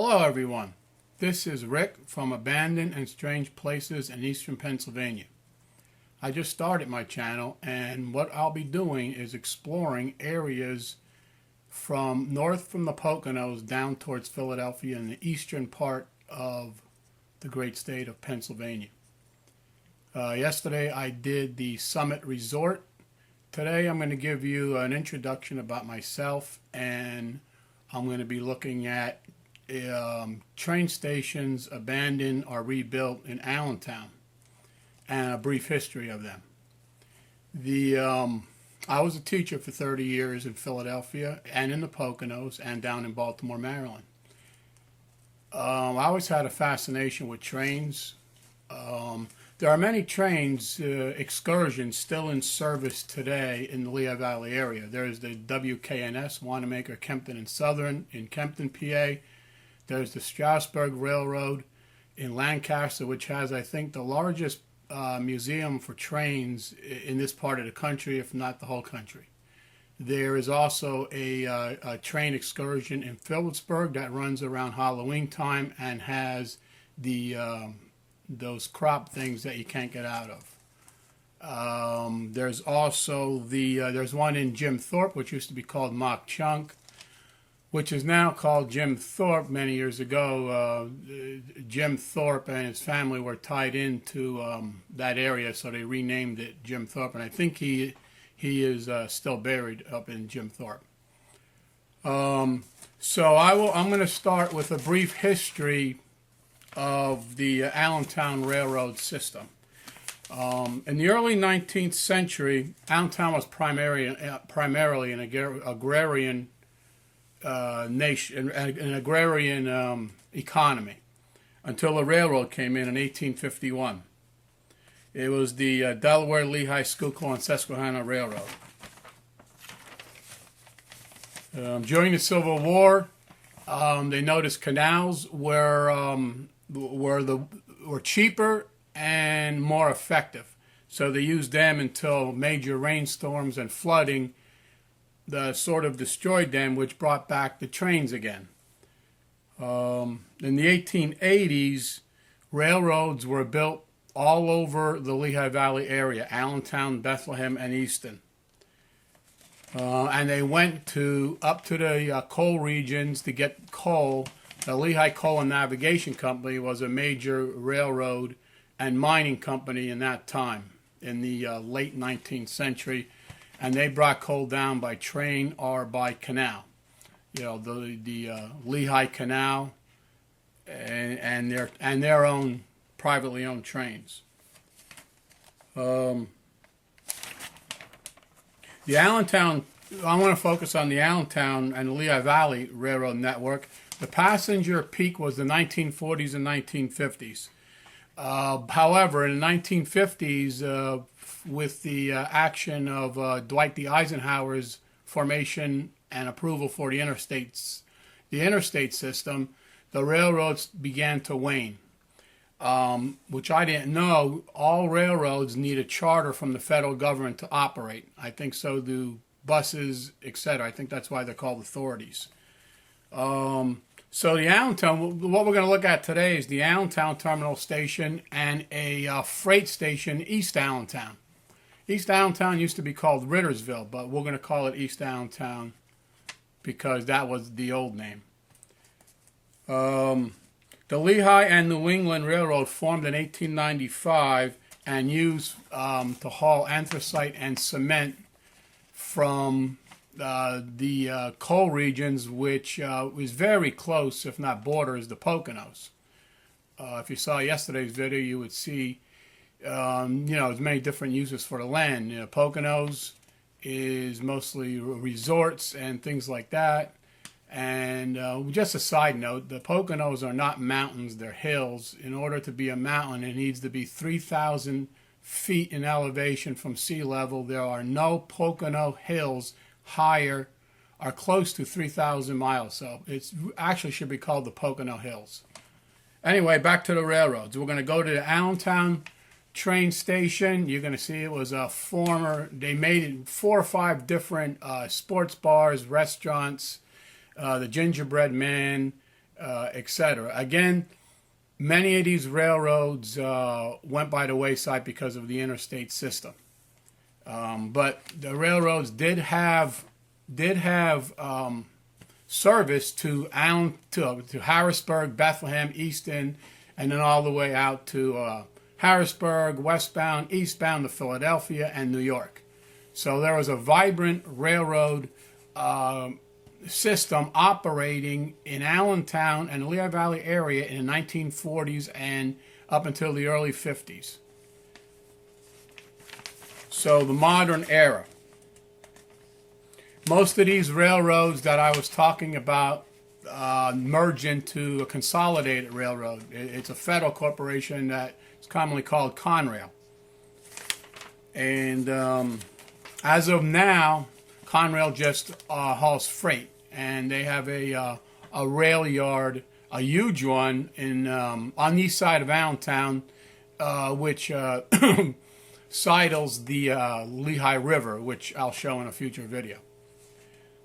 Hello everyone, this is Rick from Abandoned and Strange Places in Eastern Pennsylvania. I just started my channel and what I'll be doing is exploring areas from north from the Poconos down towards Philadelphia in the eastern part of the great state of Pennsylvania. Yesterday I did the Summit Resort. Today I'm going to give you an introduction about myself, and I'm going to be looking at train stations abandoned or rebuilt in Allentown and a brief history of them. I was a teacher for 30 years in Philadelphia and in the Poconos and down in Baltimore, Maryland. I always had a fascination with trains. There are many trains, excursions still in service today in the Lehigh Valley area. There's the WKNS, Wanamaker, Kempton and Southern in Kempton, PA. There's the Strasburg Railroad in Lancaster, which has, I think, the largest museum for trains in this part of the country, if not the whole country. There is also a train excursion in Phillipsburg that runs around Halloween time and has those crop things that you can't get out of. There's also there's one in Jim Thorpe, which used to be called Mock Chunk, which is now called Jim Thorpe. Many years ago, Jim Thorpe and his family were tied into that area, so they renamed it Jim Thorpe, and I think he is still buried up in Jim Thorpe. So I'm going to start with a brief history of the Allentown Railroad system. In the early 19th century, Allentown was primarily an agrarian nation, an agrarian economy, until the railroad came in 1851. It was the Delaware, Lehigh, Schuylkill, and Susquehanna Railroad. During the Civil War, they noticed canals were cheaper and more effective, so they used them until major rainstorms and flooding sort of destroyed them, which brought back the trains again. In the 1880s, railroads were built all over the Lehigh Valley area, Allentown, Bethlehem, and Easton. And they went up to the coal regions to get coal. The Lehigh Coal and Navigation Company was a major railroad and mining company in that time, in the late 19th century. And they brought coal down by train or by canal. You know, the Lehigh Canal and their own privately owned trains. The Allentown, I want to focus on the Allentown and the Lehigh Valley Railroad network. The passenger peak was the 1940s and 1950s. However, in the 1950s, with the action of Dwight D. Eisenhower's formation and approval for the interstate system, the railroads began to wane, which I didn't know. All railroads need a charter from the federal government to operate. I think so do buses, etc. I think that's why they're called authorities. So the Allentown, what we're going to look at today is the Allentown Terminal Station and a freight station, East Allentown. East Allentown used to be called Rittersville, but we're going to call it East Allentown because that was the old name. The Lehigh and New England Railroad formed in 1895 and used to haul anthracite and cement from the coal regions, which was very close, if not borders, the Poconos. If you saw yesterday's video, you would see there's many different uses for the land. Poconos is mostly resorts and things like that. And just a side note, the Poconos are not mountains, they're hills. In order to be a mountain, it needs to be 3,000 feet in elevation from sea level. There are no Pocono hills higher or close to 3,000 miles. So it actually should be called the Pocono Hills. Anyway, back to the railroads. We're going to go to the Allentown train station. You're going to see it was a they made it 4 or 5 different sports bars, restaurants, the Gingerbread Man, etc. Again, many of these railroads went by the wayside because of the interstate system. But the railroads did have service to Harrisburg, Bethlehem, Easton, and then all the way out to Harrisburg, westbound, eastbound to Philadelphia and New York. So there was a vibrant railroad system operating in Allentown and the Lehigh Valley area in the 1940s and up until the early 50s. So the modern era. Most of these railroads that I was talking about merge into a consolidated railroad. It's a federal corporation that is commonly called Conrail. And as of now, Conrail just hauls freight, and they have a rail yard, a huge one on the east side of Allentown, which sidles the Lehigh River, which I'll show in a future video.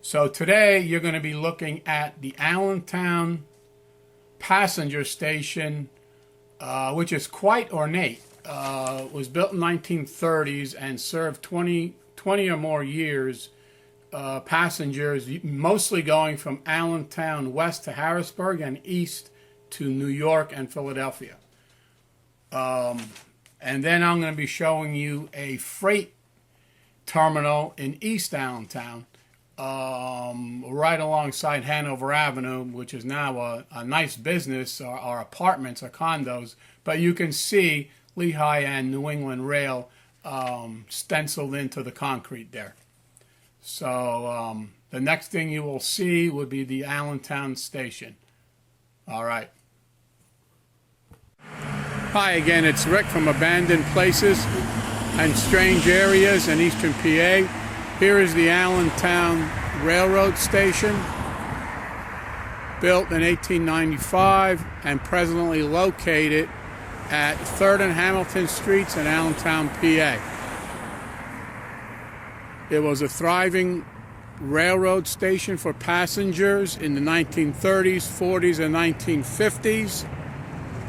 So today you're going to be looking at the Allentown passenger station, which is quite ornate. It was built in the 1930s and served 20 or more years passengers, mostly going from Allentown west to Harrisburg and east to New York and Philadelphia. And then I'm going to be showing you a freight terminal in East Allentown, right alongside Hanover Avenue, which is now a nice business, or apartments or condos. But you can see Lehigh and New England Rail stenciled into the concrete there. So the next thing you will see would be the Allentown station. All right. Hi again, it's Rick from Abandoned Places and Strange Areas in Eastern PA. Here is the Allentown Railroad Station, built in 1895 and presently located at 3rd and Hamilton Streets in Allentown, PA. It was a thriving railroad station for passengers in the 1930s, 40s, and 1950s.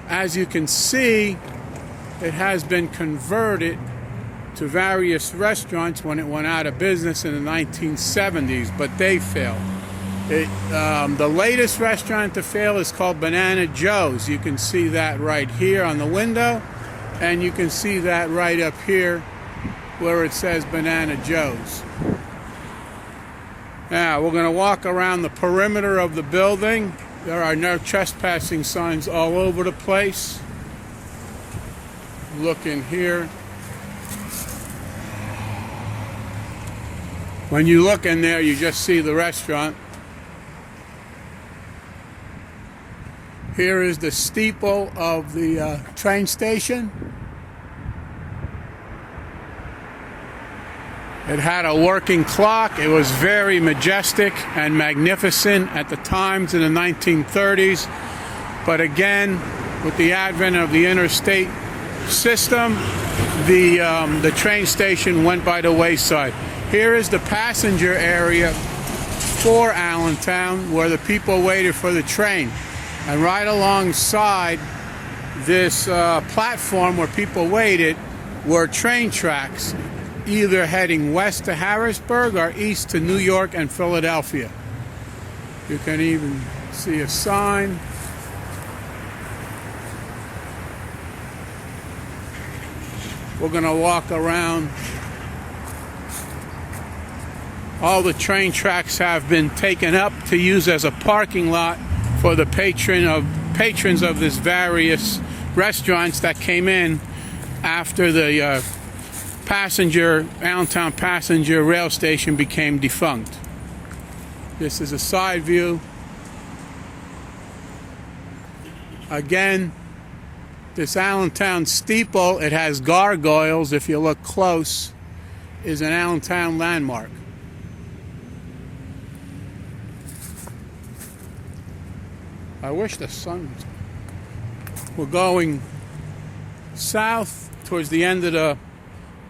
As you can see, it has been converted to various restaurants when it went out of business in the 1970s, but they failed. The latest restaurant to fail is called Banana Joe's. You can see that right here on the window, and you can see that right up here where it says Banana Joe's. Now, we're going to walk around the perimeter of the building. There are no trespassing signs all over the place. Look in here. When you look in there, you just see the restaurant. Here is the steeple of the train station. It had a working clock. It was very majestic and magnificent at the times in the 1930s. But again, with the advent of the interstate system, the train station went by the wayside. Here is the passenger area for Allentown, where the people waited for the train. And right alongside this platform where people waited were train tracks, either heading west to Harrisburg or east to New York and Philadelphia. You can even see a sign. We're going to walk around. All the train tracks have been taken up to use as a parking lot for the patrons of this various restaurants that came in after the Allentown passenger rail station became defunct. This is a side view. Again, this Allentown steeple, it has gargoyles. If you look close, is an Allentown landmark. I wish the sun was... We're going south towards the end of the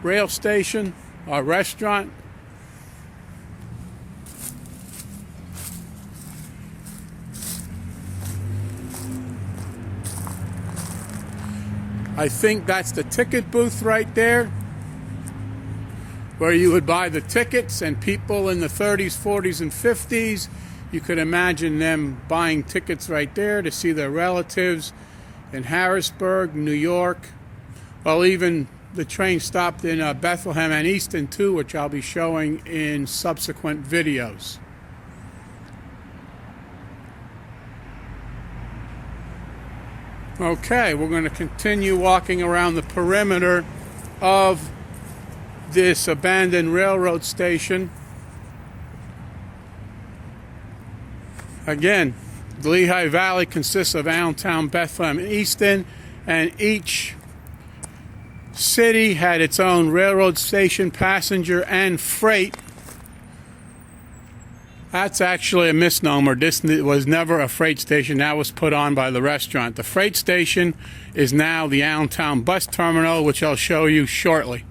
rail station, our restaurant. I think that's the ticket booth right there, where you would buy the tickets, and people in the 30s, 40s, and 50s, you could imagine them buying tickets right there to see their relatives in Harrisburg, New York. Well, even the train stopped in Bethlehem and Easton too, which I'll be showing in subsequent videos. Okay, we're going to continue walking around the perimeter of this abandoned railroad station. Again, the Lehigh Valley consists of Allentown, Bethlehem, and Easton, and each city had its own railroad station, passenger and freight. That's actually a misnomer. This was never a freight station. That was put on by the restaurant. The freight station is now the Allentown Bus Terminal, which I'll show you shortly.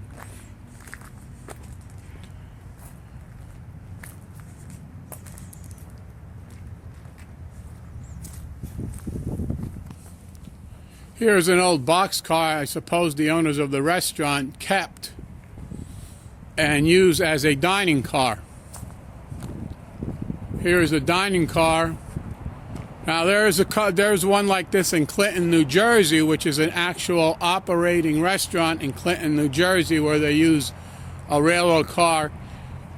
Here's an old boxcar I suppose the owners of the restaurant kept and used as a dining car. Here's a dining car. Now there's one like this in Clinton, New Jersey, which is an actual operating restaurant in Clinton, New Jersey, where they use a railroad car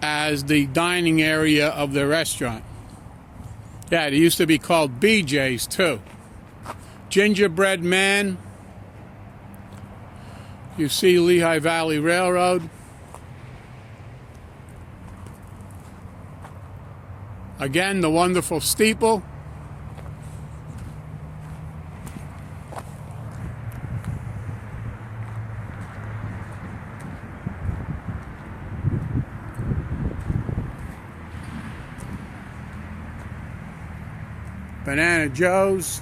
as the dining area of the restaurant. Yeah, it used to be called BJ's too. Gingerbread Man. You see Lehigh Valley Railroad. Again, the wonderful steeple. Banana Joe's.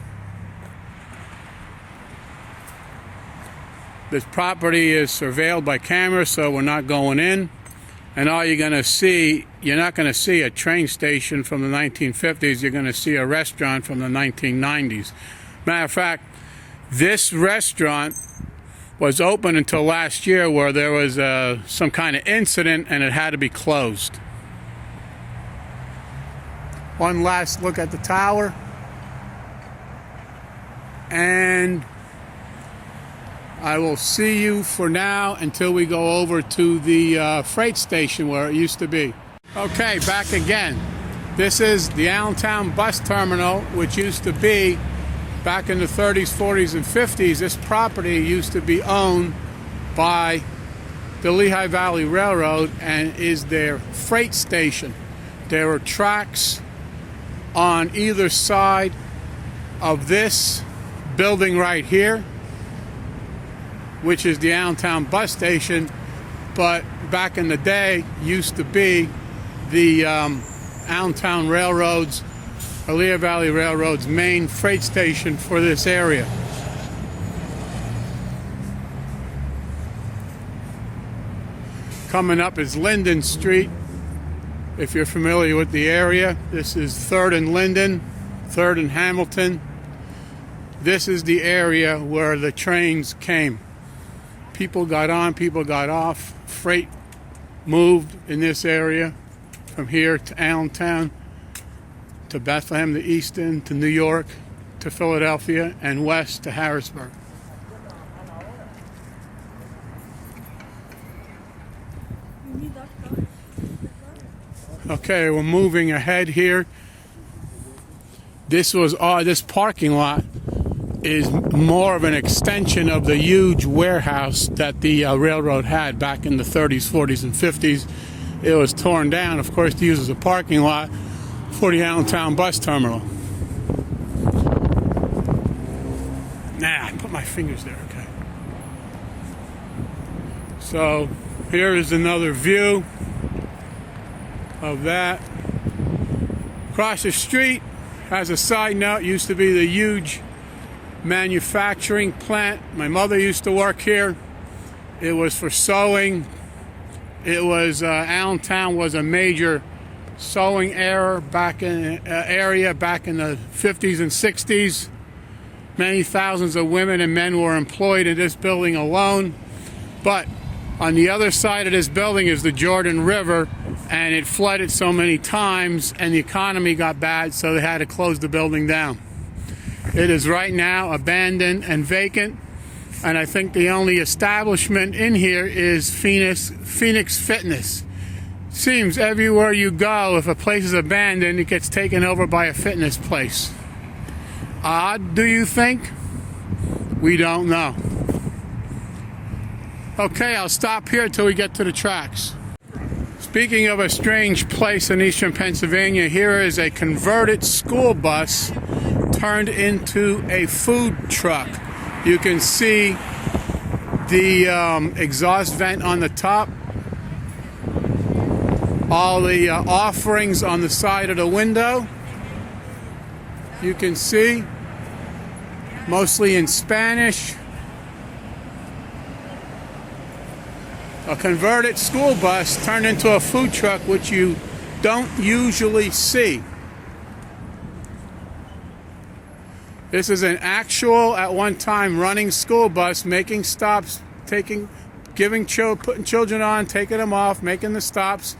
This property is surveilled by cameras, so we're not going in. And all you're going to see, you're not going to see a train station from the 1950s. You're going to see a restaurant from the 1990s. Matter of fact, this restaurant was open until last year, where there was some kind of incident and it had to be closed. One last look at the tower. And I will see you for now until we go over to the freight station where it used to be. Okay, back again. This is the Allentown Bus Terminal, which used to be, back in the 30s, 40s, and 50s, this property used to be owned by the Lehigh Valley Railroad and is their freight station. There were tracks on either side of this building right here, which is the Allentown Bus Station, but back in the day used to be the Allentown Railroad's, or Lehigh Valley Railroad's main freight station for this area. Coming up is Linden Street, if you're familiar with the area. This is 3rd and Linden, 3rd and Hamilton. This is the area where the trains came. People got on, people got off. Freight moved in this area from here to Allentown, to Bethlehem, to Easton, to New York, to Philadelphia, and west to Harrisburg. Okay, we're moving ahead here. This parking lot is more of an extension of the huge warehouse that the railroad had back in the 30s, 40s, and 50s. It was torn down, of course, to use as a parking lot for the Allentown Bus Terminal. Nah, I put my fingers there, okay. So here is another view of that. Across the street, as a side note, used to be the huge manufacturing plant. My mother used to work here. It was for sewing. It was Allentown was a major sewing area back in the 50s and 60s. Many thousands of women and men were employed in this building alone. But on the other side of this building is the Jordan River, and it flooded so many times and the economy got bad, so they had to close the building down. It is right now abandoned and vacant, and I think the only establishment in here is Phoenix Fitness. Seems everywhere you go, if a place is abandoned, it gets taken over by a fitness place. Odd, do you think? We don't know. Okay, I'll stop here till we get to the tracks. Speaking of a strange place in eastern Pennsylvania, here is a converted school bus turned into a food truck. You can see the exhaust vent on the top, all the offerings on the side of the window. You can see, mostly in Spanish. A converted school bus turned into a food truck, which you don't usually see. This is an actual, at one time, running school bus, making stops, putting children on, taking them off, making the stops.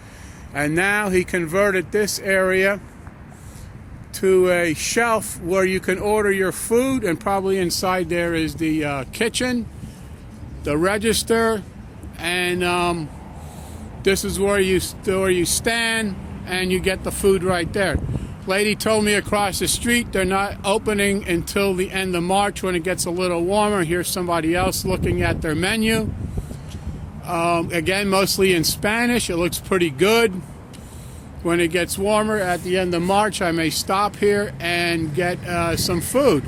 And now he converted this area to a shelf where you can order your food, and probably inside there is the kitchen, the register, and this is where you stand and you get the food right there. Lady told me across the street they're not opening until the end of March when it gets a little warmer. Here's somebody else looking at their menu. Again, mostly in Spanish. It looks pretty good. When it gets warmer at the end of March, I may stop here and get some food.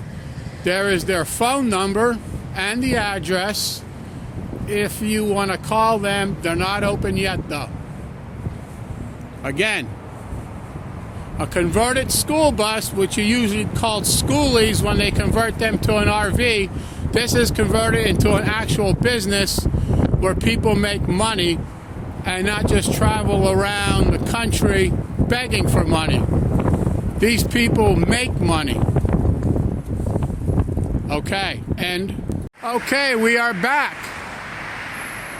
There is their phone number and the address if you want to call them. They're not open yet, though. Again, a converted school bus, which are usually called schoolies when they convert them to an RV. This is converted into an actual business where people make money and not just travel around the country begging for money. These people make money. Okay, we are back.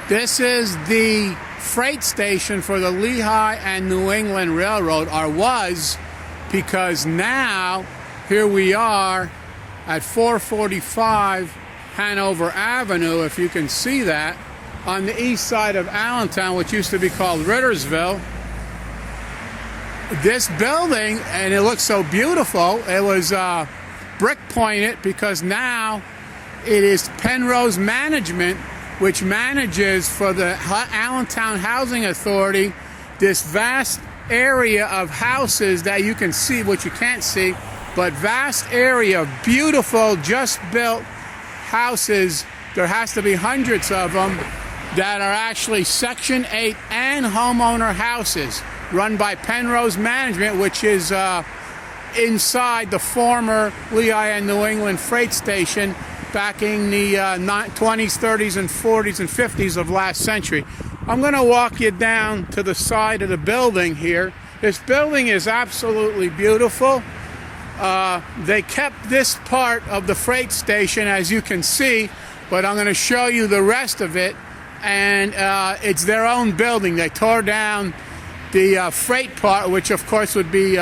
This is the freight station for the Lehigh and New England Railroad, or was, because now here we are at 445 Hanover Avenue, if you can see that, on the east side of Allentown, which used to be called Rittersville. This building, and it looks so beautiful, it was brick pointed because now it is Penrose Management, which manages for the Allentown Housing Authority this vast area of houses that you can see, which you can't see, but vast area of beautiful, just built houses. There has to be hundreds of them that are actually Section 8 and homeowner houses run by Penrose Management, which is inside the former Lehigh and New England Freight Station back in the 20s, 30s, and 40s and 50s of last century. I'm going to walk you down to the side of the building here. This building is absolutely beautiful. They kept this part of the freight station, as you can see, but I'm going to show you the rest of it. And it's their own building. They tore down the freight part, which of course would be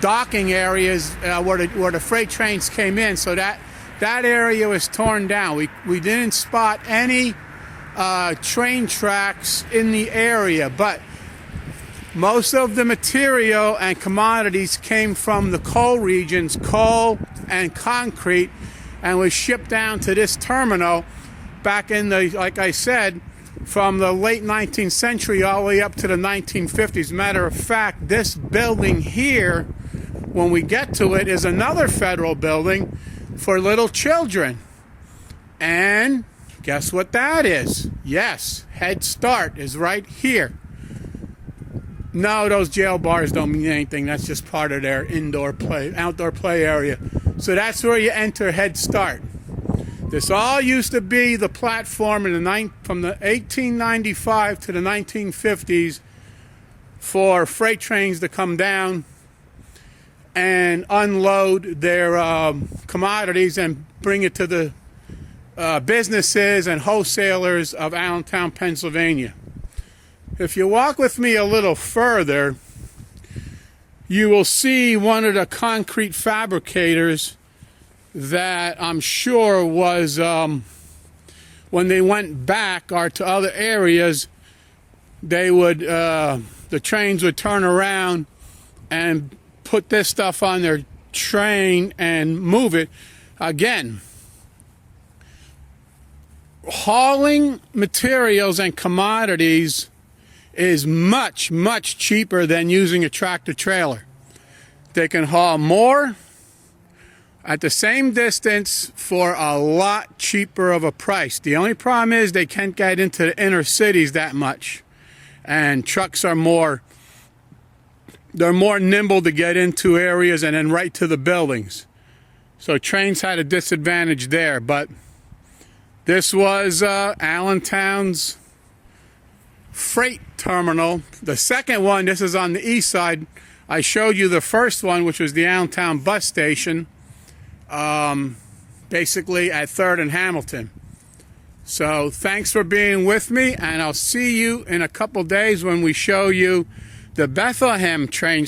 docking areas where the freight trains came in. So that area was torn down. We didn't spot any train tracks in the area, but most of the material and commodities came from the coal regions, coal and concrete, and was shipped down to this terminal back in the, like I said, from the late 19th century all the way up to the 1950s. Matter of fact, this building here, when we get to it, is another federal building for little children. And guess what that is? Yes, Head Start is right here. No, those jail bars don't mean anything. That's just part of their outdoor play area. So that's where you enter Head Start. This all used to be the platform from the 1895 to the 1950s for freight trains to come down and unload their commodities and bring it to the businesses and wholesalers of Allentown, Pennsylvania. If you walk with me a little further, you will see one of the concrete fabricators that I'm sure was, when they went back or to other areas, they would, the trains would turn around and put this stuff on their train and move it. Again, hauling materials and commodities is much, much cheaper than using a tractor trailer. They can haul more at the same distance for a lot cheaper of a price. The only problem is they can't get into the inner cities that much. And trucks are more nimble to get into areas and then right to the buildings. So trains had a disadvantage there, but this was Allentown's Freight Terminal. The second one, this is on the east side. I showed you the first one, which was the Allentown Bus Station, basically at 3rd and Hamilton. So thanks for being with me, and I'll see you in a couple days when we show you the Bethlehem train